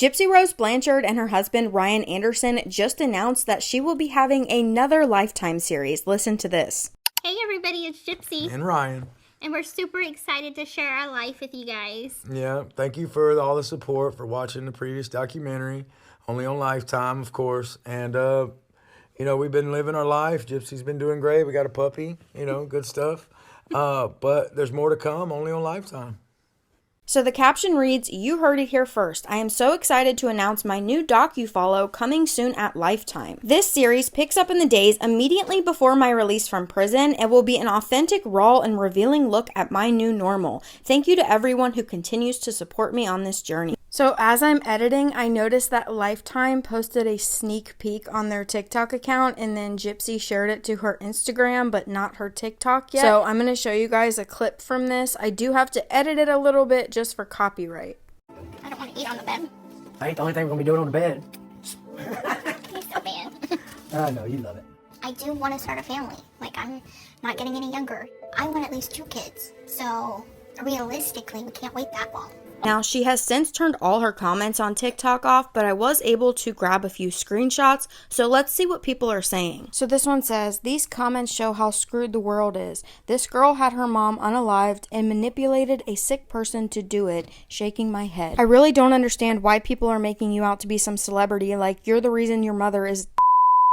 Gypsy Rose Blanchard and her husband Ryan Anderson just announced that she will be having another Lifetime series. Listen to this. Hey everybody, it's Gypsy. And Ryan. And we're super excited to share our life with you guys. Yeah, thank you for all the support, for watching the previous documentary, only on Lifetime, of course. And, we've been living our life. Gypsy's been doing great. We got a puppy, good stuff. But there's more to come, only on Lifetime. So the caption reads, "You heard it here first. I am so excited to announce my new docu-follow coming soon at Lifetime. This series picks up in the days immediately before my release from prison and will be an authentic, raw, and revealing look at my new normal. Thank you to everyone who continues to support me on this journey." So as I'm editing, I noticed that Lifetime posted a sneak peek on their TikTok account, and then Gypsy shared it to her Instagram, but not her TikTok yet. So I'm going to show you guys a clip from this. I do have to edit it a little bit just for copyright. I don't want to eat on the bed. I ain't the only thing we're going to be doing on the bed. You're so bad. I know, you love it. I do want to start a family. I'm not getting any younger. I want at least 2 kids. So realistically, we can't wait that long. Now, she has since turned all her comments on TikTok off, but I was able to grab a few screenshots, so let's see what people are saying. So this one says, "These comments show how screwed the world is. This girl had her mom unalived and manipulated a sick person to do it, shaking my head. I really don't understand why people are making you out to be some celebrity, like you're the reason your mother is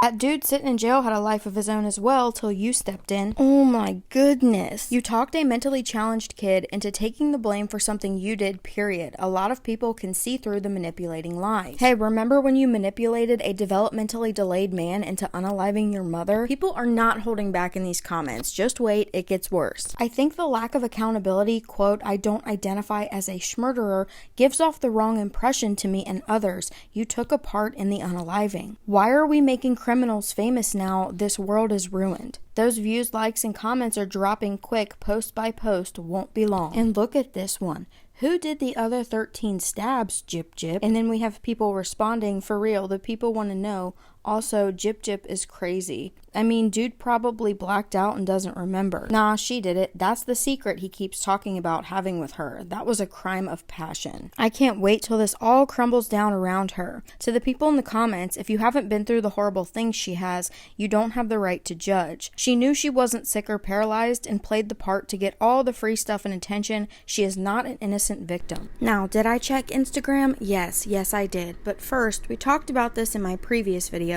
That dude sitting in jail had a life of his own as well till you stepped in. Oh my goodness. You talked a mentally challenged kid into taking the blame for something you did, period. A lot of people can see through the manipulating lies. Hey, remember when you manipulated a developmentally delayed man into unaliving your mother? People are not holding back in these comments. Just wait, it gets worse. I think the lack of accountability, quote, I don't identify as a schmurderer, gives off the wrong impression to me and others. You took a part in the unaliving. Why are we making criminals famous now? This world is ruined. Those views, likes, and comments are dropping quick, post by post, won't be long. And look at this one. Who did the other 13 stabs, Jip Jip? And then we have people responding, for real, the people want to know. Also, Jip Jip is crazy. I mean, dude probably blacked out and doesn't remember. Nah, she did it. That's the secret he keeps talking about having with her. That was a crime of passion. I can't wait till this all crumbles down around her. To the people in the comments, if you haven't been through the horrible things she has, you don't have the right to judge. She knew she wasn't sick or paralyzed and played the part to get all the free stuff and attention. She is not an innocent victim. Now, did I check Instagram? Yes, I did. But first, we talked about this in my previous video.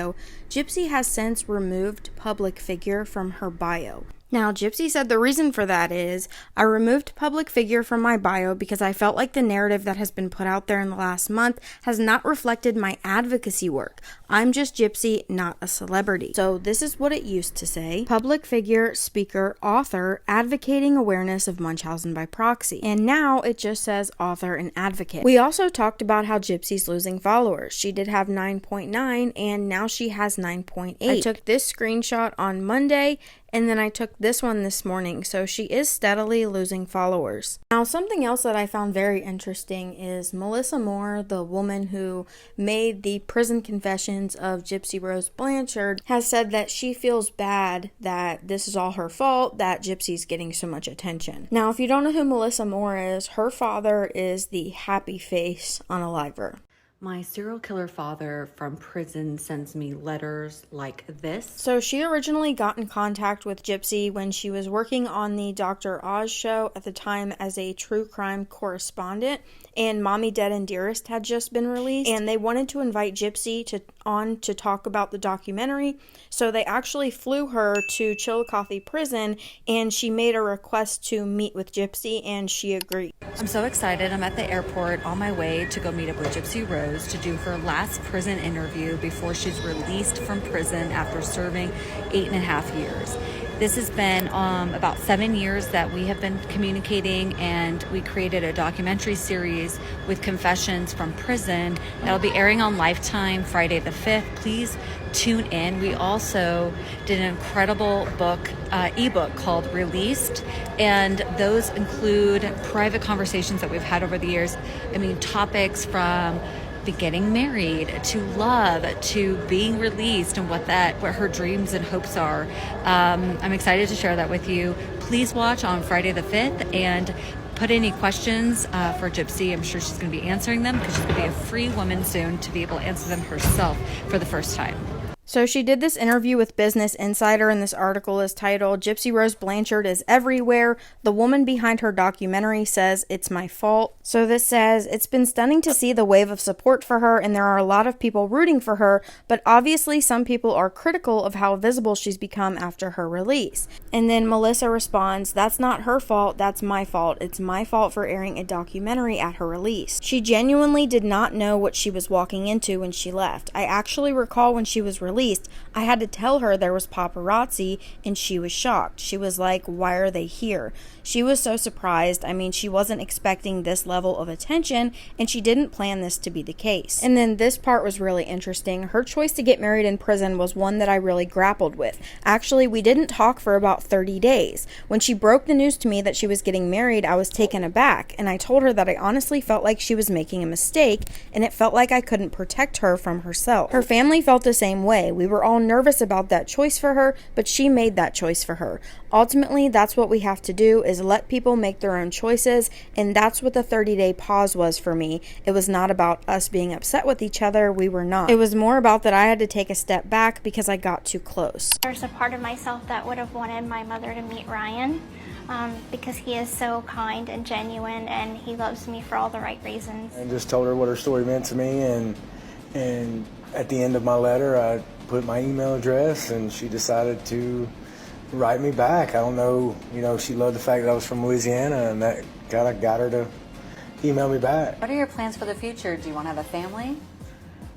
Gypsy has since removed public figure from her bio. Now, Gypsy said the reason for that is, I removed public figure from my bio because I felt like the narrative that has been put out there in the last month has not reflected my advocacy work. I'm just Gypsy, not a celebrity. So this is what it used to say. Public figure, speaker, author, advocating awareness of Munchausen by proxy. And now it just says author and advocate. We also talked about how Gypsy's losing followers. She did have 9.9 and now she has 9.8. I took this screenshot on Monday and then I took this one this morning, so she is steadily losing followers. Now, something else that I found very interesting is Melissa Moore, the woman who made the prison confessions of Gypsy Rose Blanchard, has said that she feels bad that this is all her fault, that Gypsy's getting so much attention. Now, if you don't know who Melissa Moore is, her father is the happy face unaliver. My serial killer father from prison sends me letters like this. So she originally got in contact with Gypsy when she was working on the Dr. Oz show at the time as a true crime correspondent, and Mommy Dead and Dearest had just been released, and they wanted to invite Gypsy on to talk about the documentary, so they actually flew her to Chillicothe prison, and she made a request to meet with Gypsy, and she agreed. I'm so excited. I'm at the airport on my way to go meet up with Gypsy Rose to do her last prison interview before she's released from prison after serving 8.5 years. This has been about 7 years that we have been communicating, and we created a documentary series with confessions from prison that'll be airing on Lifetime Friday the 5th. Please tune in. We also did an incredible book, ebook called Released, and those include private conversations that we've had over the years. I mean, topics from getting married, to love, to being released, and what her dreams and hopes are. I'm excited to share that with you. Please watch on Friday the 5th and put any questions for Gypsy, I'm sure she's going to be answering them because she's going to be a free woman soon to be able to answer them herself for the first time. So she did this interview with Business Insider, and this article is titled, Gypsy Rose Blanchard is everywhere. The woman behind her documentary says it's my fault. So this says, it's been stunning to see the wave of support for her, and there are a lot of people rooting for her, but obviously some people are critical of how visible she's become after her release. And then Melissa responds, that's not her fault, that's my fault. It's my fault for airing a documentary at her release. She genuinely did not know what she was walking into when she left. I actually recall when she was released, I had to tell her there was paparazzi, and she was shocked. She was like, why are they here? She was so surprised. I mean, she wasn't expecting this level of attention, and she didn't plan this to be the case. And then this part was really interesting. Her choice to get married in prison was one that I really grappled with. Actually, we didn't talk for about 30 days. When she broke the news to me that she was getting married, I was taken aback, and I told her that I honestly felt like she was making a mistake, and it felt like I couldn't protect her from herself. Her family felt the same way. We were all nervous about that choice for her, but she made that choice for her. Ultimately, that's what we have to do, is let people make their own choices, and that's what the 30-day pause was for me. It was not about us being upset with each other. We were not. It was more about that I had to take a step back because I got too close. There's a part of myself that would have wanted my mother to meet Ryan because he is so kind and genuine, and he loves me for all the right reasons. And just told her what her story meant to me, and at the end of my letter, I put my email address, and she decided to write me back. I don't know, she loved the fact that I was from Louisiana, and that kind of got her to email me back. What are your plans for the future? Do you want to have a family?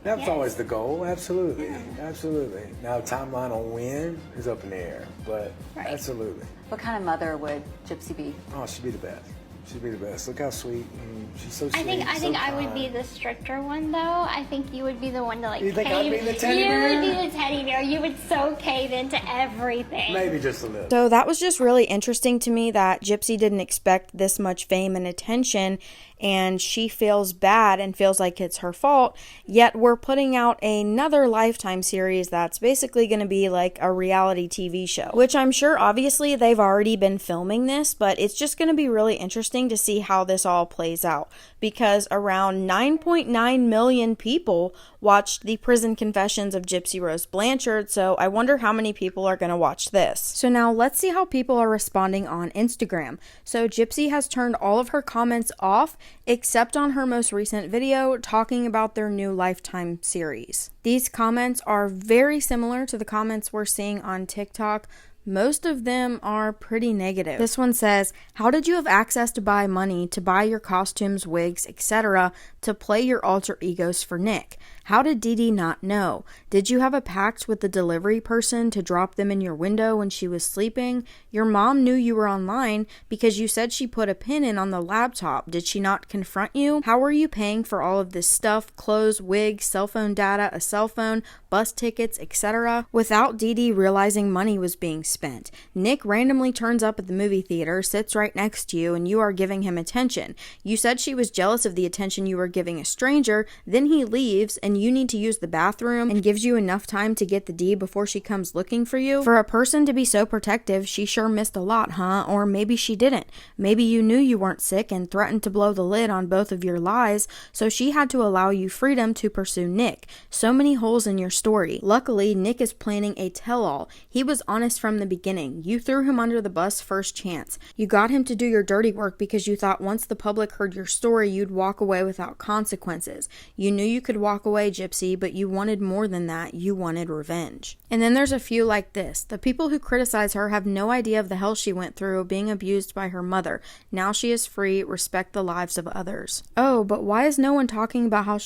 That's Yes. always the goal, absolutely, absolutely. Now, timeline on when is up in the air, but Right. absolutely. What kind of mother would Gypsy be? Oh, she'd be the best. She'd be the best. Look how sweet, and she's so sweet. I think so I would be kind. the stricter one, though. I think you would be the one to You think I'd be the teddy You bear? would be the teddy bear. You would so cave into everything. Maybe just a little. So that was just really interesting to me that Gypsy didn't expect this much fame and attention, and she feels bad and feels like it's her fault, yet we're putting out another Lifetime series that's basically going to be like a reality TV show, which I'm sure obviously they've already been filming this, but it's just going to be really interesting to see how this all plays out, because around 9.9 million people watched the prison confessions of Gypsy Rose Blanchard, so I wonder how many people are going to watch this. So now let's see how people are responding on Instagram. So Gypsy has turned all of her comments off except on her most recent video talking about their new Lifetime series. These comments are very similar to the comments we're seeing on TikTok. Most of them are pretty negative. This one says, how did you have access to buy money to buy your costumes, wigs, etc. to play your alter egos for Nick? How did Dee Dee not know? Did you have a pact with the delivery person to drop them in your window when she was sleeping? Your mom knew you were online because you said she put a pin in on the laptop. Did she not confront you? How are you paying for all of this stuff? Clothes, wigs, cell phone data, a cell phone, bus tickets, etc. without Dee Dee realizing money was being spent. Nick randomly turns up at the movie theater, sits right next to you, and you are giving him attention. You said she was jealous of the attention you were giving a stranger, then he leaves and you need to use the bathroom and gives you enough time to get the D before she comes looking for you. For a person to be so protective, she sure missed a lot, huh? Or maybe she didn't. Maybe you knew you weren't sick and threatened to blow the lid on both of your lies, so she had to allow you freedom to pursue Nick. So many holes in your story. Luckily, Nick is planning a tell-all. He was honest from the beginning. You threw him under the bus first chance. You got him to do your dirty work because you thought once the public heard your story, you'd walk away without consequences. You knew you could walk away, Gypsy, but you wanted more than that. You wanted revenge. And then there's a few like this. The people who criticize her have no idea of the hell she went through being abused by her mother. Now she is free. Respect the lives of others. Oh, but why is no one talking about how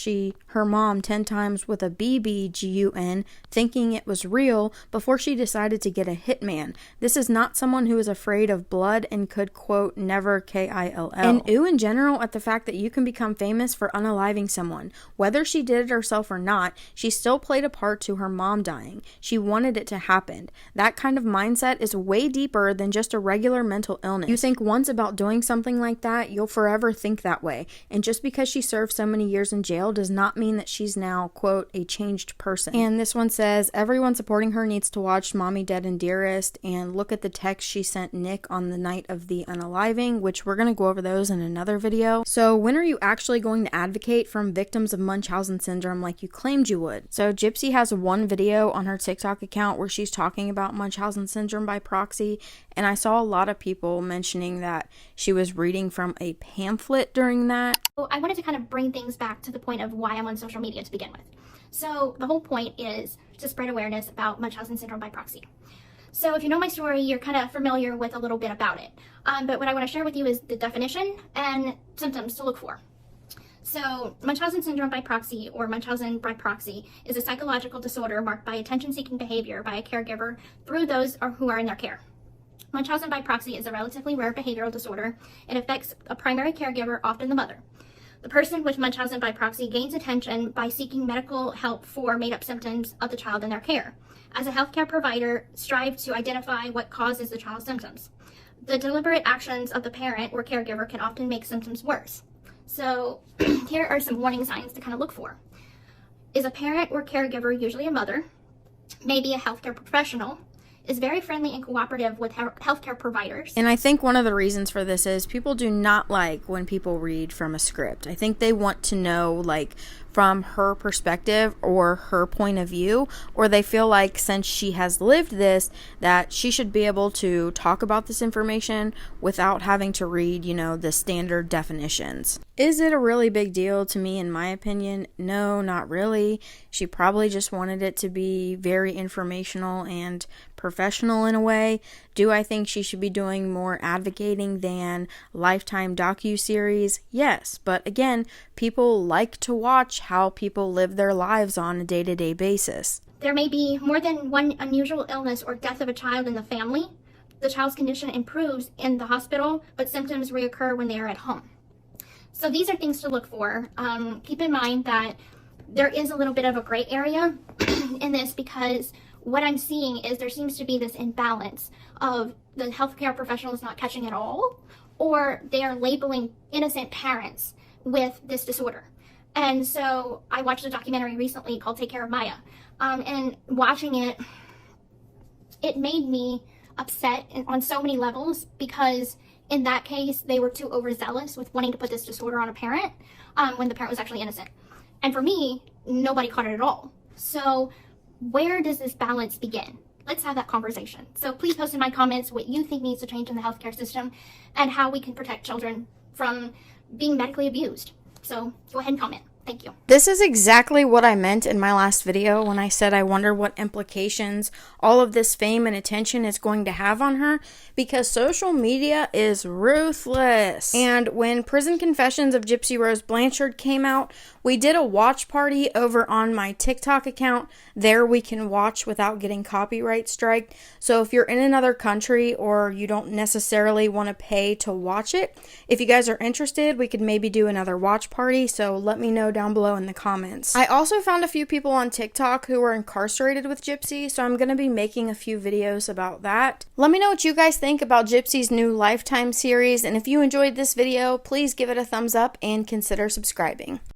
her mom 10 times with a BBGUN, thinking it was real before she decided to get a hitman? This is not someone who is afraid of blood and could, quote, never KILL. And ooh in general at the fact that you can become famous for unaliving someone. Whether she did it herself or not, she still played a part to her mom dying. She wanted it to happen. That kind of mindset is way deeper than just a regular mental illness. You think once about doing something like that, you'll forever think that way. And just because she served so many years in jail does not mean that she's now, quote, a changed person. And this one says, everyone supporting her needs to watch Mommy Dead and Dearest. wrist, and look at the text she sent Nick on the night of the unaliving, which we're going to go over those in another video. So when are you actually going to advocate from victims of Munchausen syndrome like you claimed you would? So Gypsy has one video on her TikTok account where she's talking about Munchausen syndrome by proxy, and I saw a lot of people mentioning that she was reading from a pamphlet during that. I wanted to kind of bring things back to the point of why I'm on social media to begin with. So the whole point is to spread awareness about Munchausen syndrome by proxy. So if you know my story, you're kind of familiar with a little bit about it. But what I want to share with you is the definition and symptoms to look for. So Munchausen syndrome by proxy, or Munchausen by proxy, is a psychological disorder marked by attention-seeking behavior by a caregiver through those who are in their care. Munchausen by proxy is a relatively rare behavioral disorder. It affects a primary caregiver, often the mother. The person with Munchausen by proxy gains attention by seeking medical help for made-up symptoms of the child in their care. As a healthcare provider, strive to identify what causes the child's symptoms. The deliberate actions of the parent or caregiver can often make symptoms worse. So here are some warning signs to kind of look for. Is a parent or caregiver, usually a mother, maybe a healthcare professional, is very friendly and cooperative with healthcare providers. And I think one of the reasons for this is people do not like when people read from a script. I think they want to know, like, from her perspective or her point of view, or they feel like since she has lived this, that she should be able to talk about this information without having to read, you know, the standard definitions. Is it a really big deal to me, in my opinion? No, not really. She probably just wanted it to be very informational and professional in a way. Do I think she should be doing more advocating than Lifetime docuseries? Yes, but again, people like to watch how people live their lives on a day-to-day basis. There may be more than one unusual illness or death of a child in the family. The child's condition improves in the hospital, but symptoms reoccur when they are at home. So these are things to look for. Keep in mind that there is a little bit of a gray area in this, because what I'm seeing is there seems to be this imbalance of the healthcare professionals not catching it all, or they are labeling innocent parents with this disorder. And so I watched a documentary recently called Take Care of Maya. And watching it, it made me upset on so many levels, because in that case, they were too overzealous with wanting to put this disorder on a parent when the parent was actually innocent. And for me, nobody caught it at all. So where does this balance begin? Let's have that conversation. So please post in my comments what you think needs to change in the healthcare system and how we can protect children from being medically abused. So go ahead and comment. Thank you. This is exactly what I meant in my last video when I said I wonder what implications all of this fame and attention is going to have on her, because social media is ruthless. And when Prison Confessions of Gypsy Rose Blanchard came out, we did a watch party over on my TikTok account. There we can watch without getting copyright striked. So if you're in another country or you don't necessarily want to pay to watch it, if you guys are interested, we could maybe do another watch party. So let me know down below in the comments. I also found a few people on TikTok who were incarcerated with Gypsy, so I'm going to be making a few videos about that. Let me know what you guys think about Gypsy's new Lifetime series, and if you enjoyed this video, please give it a thumbs up and consider subscribing.